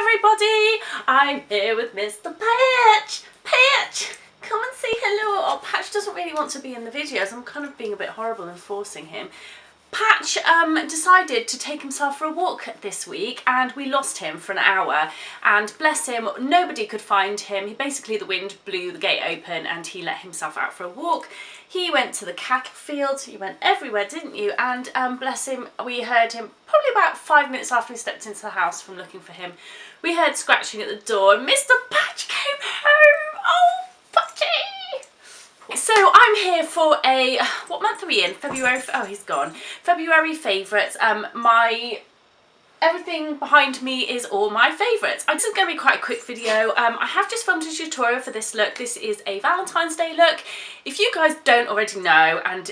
everybody, I'm here with Mr. Patch. Patch, come and say hello. Oh, Patch doesn't really want to be in the videos. I'm kind of being a bit horrible and forcing him. Patch decided to take himself for a walk this week and we lost him for an hour, and bless him, nobody could find him. Basically the wind blew the gate open and he let himself out for a walk. He went to the cattle field, he went everywhere, didn't you? And bless him, we heard him probably about 5 minutes after we stepped into the house from looking for him. We heard scratching at the door and Mr. Patch came home. Oh, Patchy! So I'm here for a, what month are we in? February, oh he's gone. February favourites. My everything behind me is all my favourites. This is going to be quite a quick video. I have just filmed a tutorial for this look. This is a Valentine's Day look. If you guys don't already know, and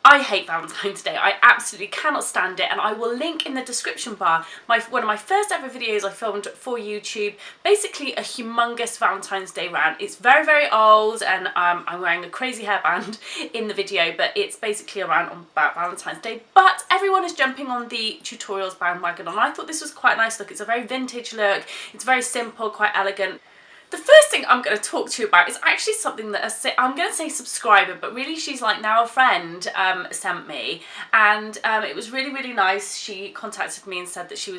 I hate Valentine's Day. I absolutely cannot stand it, and I will link in the description bar one of my first ever videos I filmed for YouTube. Basically a humongous Valentine's Day rant. It's very, very old, and I'm wearing a crazy hairband in the video, but it's basically a rant about Valentine's Day. But everyone is jumping on the tutorials bandwagon, and I thought this was quite a nice look. It's a very vintage look. It's very simple, quite elegant. The first thing I'm going to talk to you about is actually something that I'm going to say subscriber, but really she's like now a friend, sent me, and it was really, really nice. She contacted me and said that she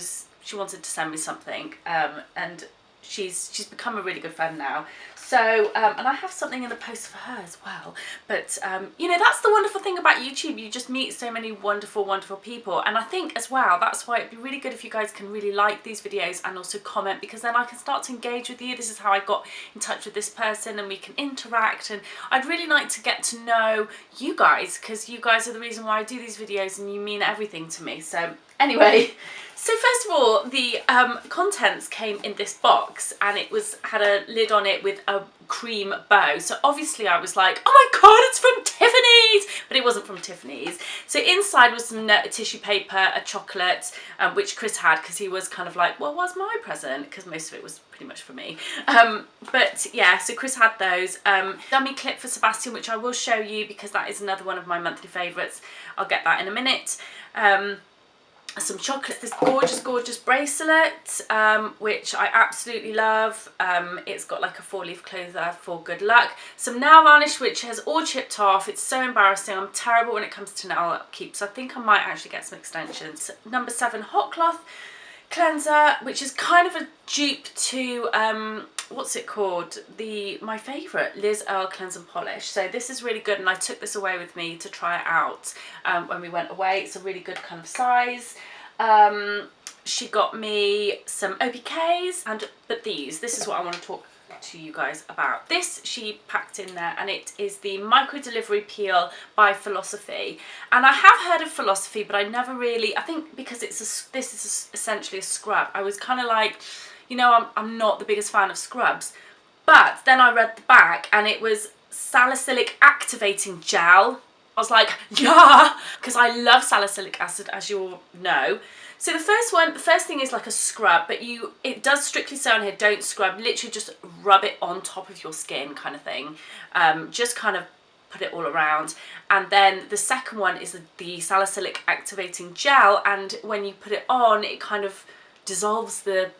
wanted to send me something, and she's become a really good friend now. So, and I have something in the post for her as well. But, you know, that's the wonderful thing about YouTube. You just meet so many wonderful, wonderful people. And I think as well, that's why it'd be really good if you guys can really like these videos and also comment, because then I can start to engage with you. This is how I got in touch with this person, and we can interact. And I'd really like to get to know you guys, because you guys are the reason why I do these videos and you mean everything to me. So anyway, so first of all, the contents came in this box, and it had a lid on it with a cream bow. So obviously I was like, oh my god, it's from Tiffany's! But it wasn't from Tiffany's. So inside was some tissue paper, a chocolate, which Chris had, because he was kind of like, well, what's my present? Because most of it was pretty much for me. But yeah, so Chris had those. Dummy clip for Sebastian, which I will show you because that is another one of my monthly favourites. I'll get that in a minute. Some chocolate, this gorgeous, gorgeous bracelet, which I absolutely love. It's got like a 4-leaf clover for good luck. Some nail varnish, which has all chipped off. It's so embarrassing. I'm terrible when it comes to nail upkeep, so I think I might actually get some extensions. Number 7 hot cloth cleanser, which is kind of a dupe to what's it called, my favourite, Liz Earle Cleanse and Polish. So this is really good, and I took this away with me to try it out when we went away. It's a really good kind of size. She got me some OPKs, but this is what I want to talk to you guys about. This she packed in there, and it is the micro delivery peel by Philosophy. And I have heard of Philosophy, but I never really, I think because this is essentially a scrub, I was kind of like, you know, I'm not the biggest fan of scrubs. But then I read the back and it was salicylic activating gel. I was like, yeah, because I love salicylic acid, as you all know. So the first thing is like a scrub, but it does strictly say on here, don't scrub, literally just rub it on top of your skin kind of thing. Just kind of put it all around. And then the second one is the salicylic activating gel, and when you put it on, it kind of dissolves the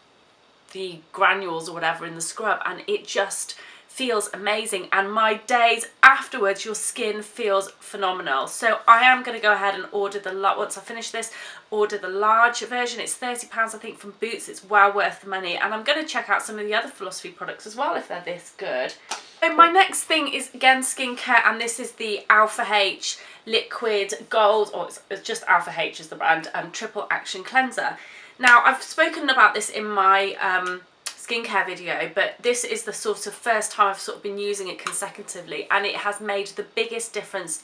granules or whatever in the scrub, and it just feels amazing. And my days afterwards, your skin feels phenomenal. So I am going to go ahead and order once I finish this, order the large version. It's £30 I think from Boots. It's well worth the money, and I'm going to check out some of the other Philosophy products as well if they're this good. So my next thing is again skincare, and this is the Alpha H Liquid Gold, or it's just Alpha H is the brand, Triple Action Cleanser. Now, I've spoken about this in my skincare video, but this is the sort of first time I've sort of been using it consecutively, and it has made the biggest difference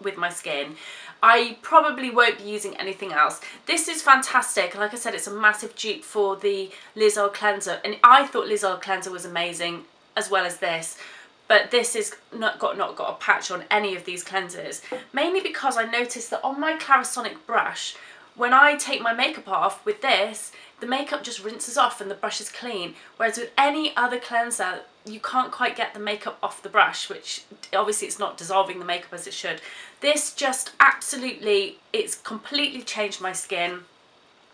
with my skin. I probably won't be using anything else. This is fantastic. Like I said, it's a massive dupe for the Liz Earle Cleanser, and I thought Liz Earle Cleanser was amazing as well as this. But this is not got a patch on any of these cleansers, mainly because I noticed that on my Clarisonic brush, when I take my makeup off with this, the makeup just rinses off and the brush is clean. Whereas with any other cleanser, you can't quite get the makeup off the brush, which obviously it's not dissolving the makeup as it should. This just absolutely, it's completely changed my skin.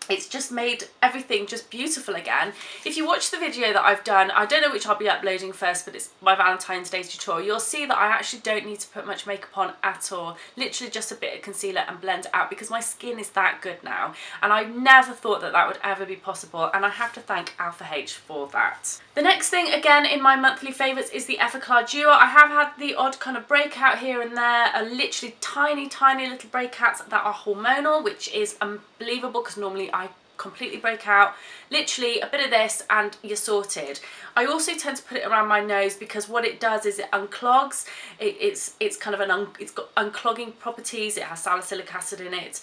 It's just made everything just beautiful again. If you watch the video that I've done, I don't know which I'll be uploading first, but it's my Valentine's Day tutorial, you'll see that I actually don't need to put much makeup on at all. Literally just a bit of concealer and blend it out, because my skin is that good now. And I never thought that that would ever be possible, and I have to thank Alpha H for that. The next thing, again, in my monthly favourites is the Everclar Duo. I have had the odd kind of breakout here and there, literally tiny, tiny little breakouts that are hormonal, which is unbelievable because normally I completely break out. Literally a bit of this and you're sorted. I also tend to put it around my nose because what it does is it unclogs. It's kind of it's got unclogging properties. It has salicylic acid in it.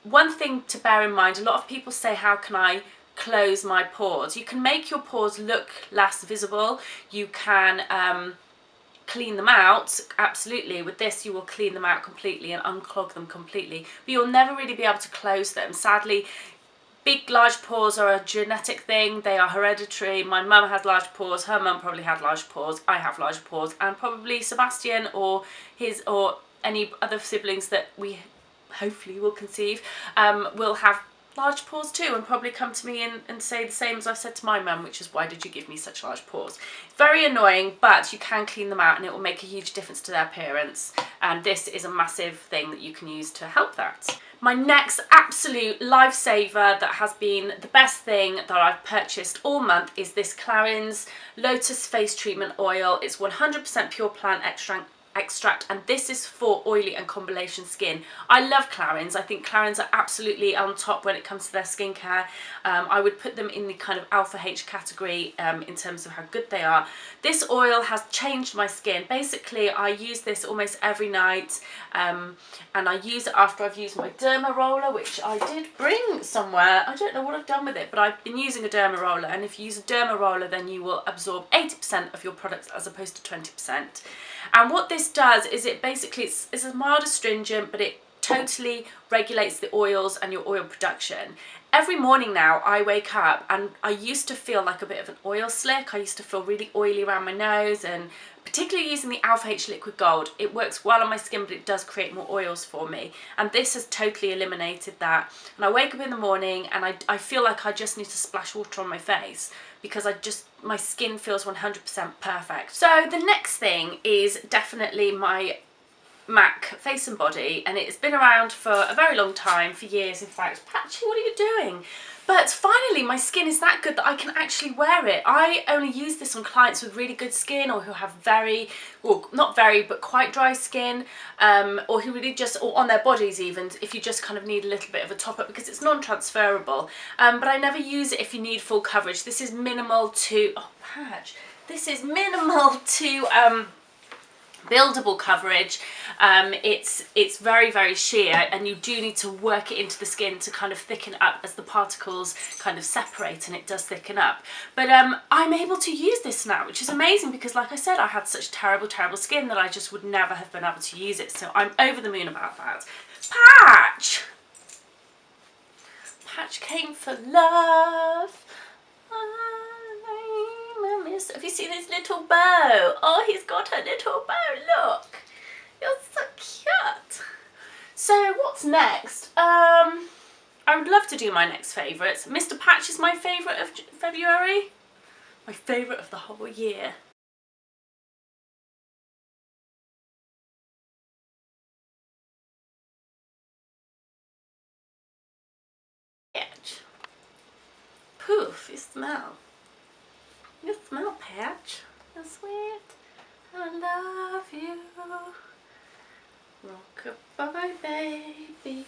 One thing to bear in mind, a lot of people say, how can I close my pores? You can make your pores look less visible. You can clean them out, absolutely. With this you will clean them out completely and unclog them completely, but you'll never really be able to close them. Sadly, big large pores are a genetic thing. They are hereditary. My mum has large pores, her mum probably had large pores, I have large pores, and probably Sebastian or his or any other siblings that we hopefully will conceive will have large pores too, and probably come to me and say the same as I've said to my mum, which is, why did you give me such large pores? Very annoying, but you can clean them out and it will make a huge difference to their appearance, and this is a massive thing that you can use to help that. My next absolute lifesaver that has been the best thing that I've purchased all month is this Clarins Lotus Face Treatment Oil. It's 100% pure plant extract, and this is for oily and combination skin. I love Clarins. I think Clarins are absolutely on top when it comes to their skincare. I would put them in the kind of Alpha H category in terms of how good they are. This oil has changed my skin. Basically, I use this almost every night, and I use it after I've used my derma roller, which I did bring somewhere. I don't know what I've done with it, but I've been using a derma roller, and if you use a derma roller, then you will absorb 80% of your products as opposed to 20%. And what this does is it basically, it's a mild astringent, but it totally regulates the oils and your oil production. Every morning now I wake up and I used to feel like a bit of an oil slick. I used to feel really oily around my nose, and particularly using the Alpha H Liquid Gold, it works well on my skin, but it does create more oils for me. And this has totally eliminated that. And I wake up in the morning and I feel like I just need to splash water on my face, because my skin feels 100% perfect. So the next thing is definitely my MAC Face and Body, and it's been around for a very long time, for years in fact. Patchy, what are you doing? But finally my skin is that good that I can actually wear it. I only use this on clients with really good skin, or who have very, well, not very, but quite dry skin, or who really just, or on their bodies even, if you just kind of need a little bit of a top up, because it's non-transferable. But I never use it if you need full coverage. This is minimal to, oh Patch, this is minimal to buildable coverage. It's very, very sheer, and you do need to work it into the skin to kind of thicken up as the particles kind of separate, and it does thicken up. But I'm able to use this now, which is amazing, because like I said, I had such terrible skin that I just would never have been able to use it, so I'm over the moon about that. Patch came for love. Have you seen his little bow? Oh, he's got a little bow, look. You're so cute. So what's next? I would love to do my next favourites. Mr. Patch is my favourite of February. My favourite of the whole year. Poof, you smell. You smell, Patch. You're sweet. I love you. Rock-a-bye, baby.